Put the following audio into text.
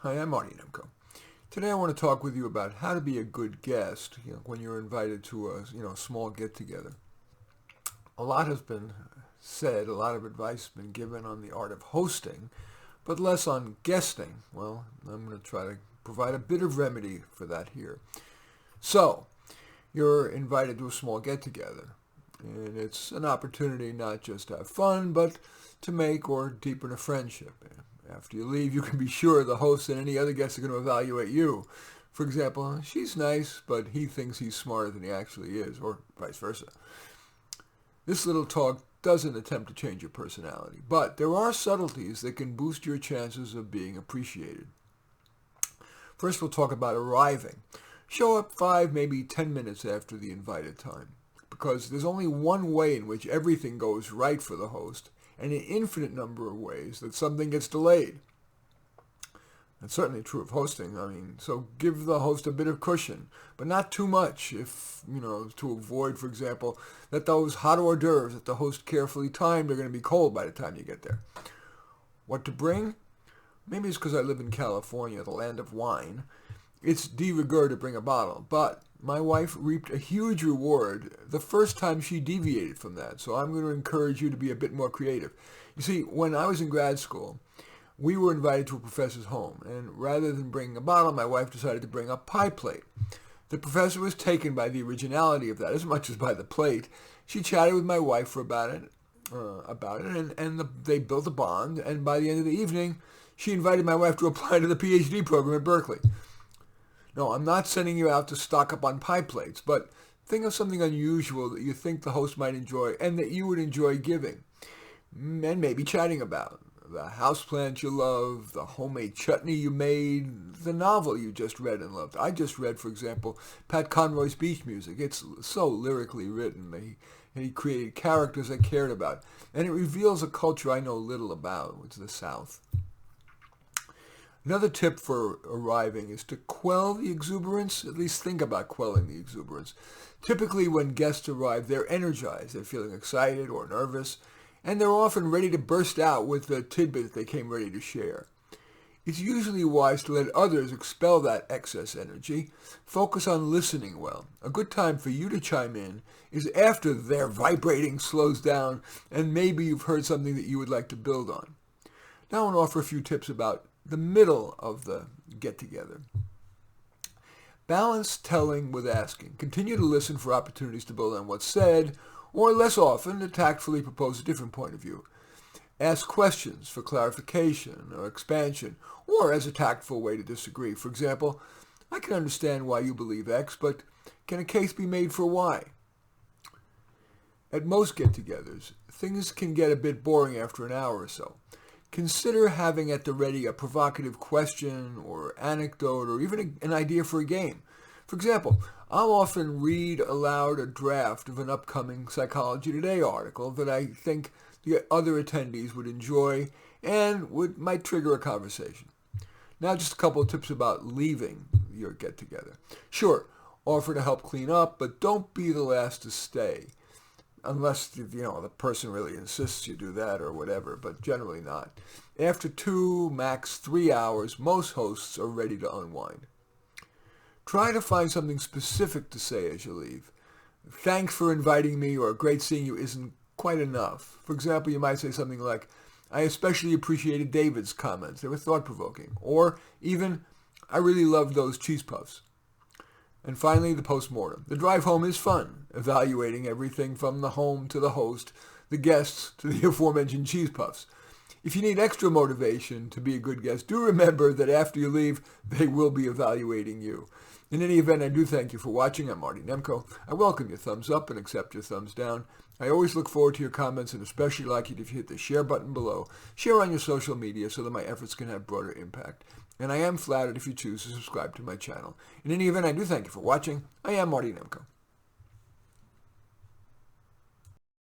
Hi, I'm Marty Nemko. Today I want to talk with you about how to be a good guest when you're invited to a small get-together. A lot has been said, a lot of advice has been given on the art of hosting, but less on guesting. Well, I'm going to try to provide a bit of remedy for that here. So, you're invited to a small get-together, and it's an opportunity not just to have fun, but to make or deepen a friendship. After you leave, you can be sure the host and any other guests are going to evaluate you. For example, she's nice, but he thinks he's smarter than he actually is, or vice versa. This little talk doesn't attempt to change your personality, but there are subtleties that can boost your chances of being appreciated. First, we'll talk about arriving. Show up 5, maybe 10 minutes after the invited time, because there's only one way in which everything goes right for the host, and an infinite number of ways that something gets delayed. That's certainly true of hosting. So give the host a bit of cushion, but not too much to avoid, for example, that those hot hors d'oeuvres that the host carefully timed are going to be cold by the time you get there. What to bring? Maybe it's because I live in California, the land of wine. It's de rigueur to bring a bottle, but my wife reaped a huge reward the first time she deviated from that, so I'm going to encourage you to be a bit more creative. You see, when I was in grad school, we were invited to a professor's home, and rather than bringing a bottle, my wife decided to bring a pie plate. The professor was taken by the originality of that as much as by the plate. She chatted with my wife about it, and they built a bond, and by the end of the evening, she invited my wife to apply to the PhD program at Berkeley. No, I'm not sending you out to stock up on pie plates, but think of something unusual that you think the host might enjoy and that you would enjoy giving, and maybe chatting about. The houseplant you love, the homemade chutney you made, the novel you just read and loved. I just read, for example, Pat Conroy's Beach Music. It's so lyrically written. He created characters I cared about, and it reveals a culture I know little about, which is the South. Another tip for arriving is to quell the exuberance, at least think about quelling the exuberance. Typically when guests arrive, they're energized, they're feeling excited or nervous, and they're often ready to burst out with the tidbit they came ready to share. It's usually wise to let others expel that excess energy. Focus on listening well. A good time for you to chime in is after their vibrating slows down and maybe you've heard something that you would like to build on. Now I want to offer a few tips about the middle of the get-together. Balance telling with asking. Continue to listen for opportunities to build on what's said, or less often to tactfully propose a different point of view. Ask questions for clarification or expansion, or as a tactful way to disagree. For example, I can understand why you believe X, but can a case be made for Y? At most get-togethers, things can get a bit boring after an hour or so. Consider having at the ready a provocative question or anecdote or even an idea for a game. For example, I'll often read aloud a draft of an upcoming Psychology Today article that I think the other attendees would enjoy and might trigger a conversation. Now just a couple of tips about leaving your get-together. Sure, offer to help clean up, but don't be the last to stay. Unless, the person really insists you do that or whatever, but generally not. After 2, max 3 hours, most hosts are ready to unwind. Try to find something specific to say as you leave. Thanks for inviting me or great seeing you isn't quite enough. For example, you might say something like, I especially appreciated David's comments. They were thought-provoking. Or even, I really loved those cheese puffs. And finally, the postmortem. The drive home is fun, evaluating everything from the home to the host, the guests to the aforementioned cheese puffs. If you need extra motivation to be a good guest, do remember that after you leave, they will be evaluating you. In any event, I do thank you for watching. I'm Marty Nemko. I welcome your thumbs up and accept your thumbs down. I always look forward to your comments and especially like it if you hit the share button below. Share on your social media so that my efforts can have broader impact. And I am flattered if you choose to subscribe to my channel. In any event, I do thank you for watching. I am Marty Nemko.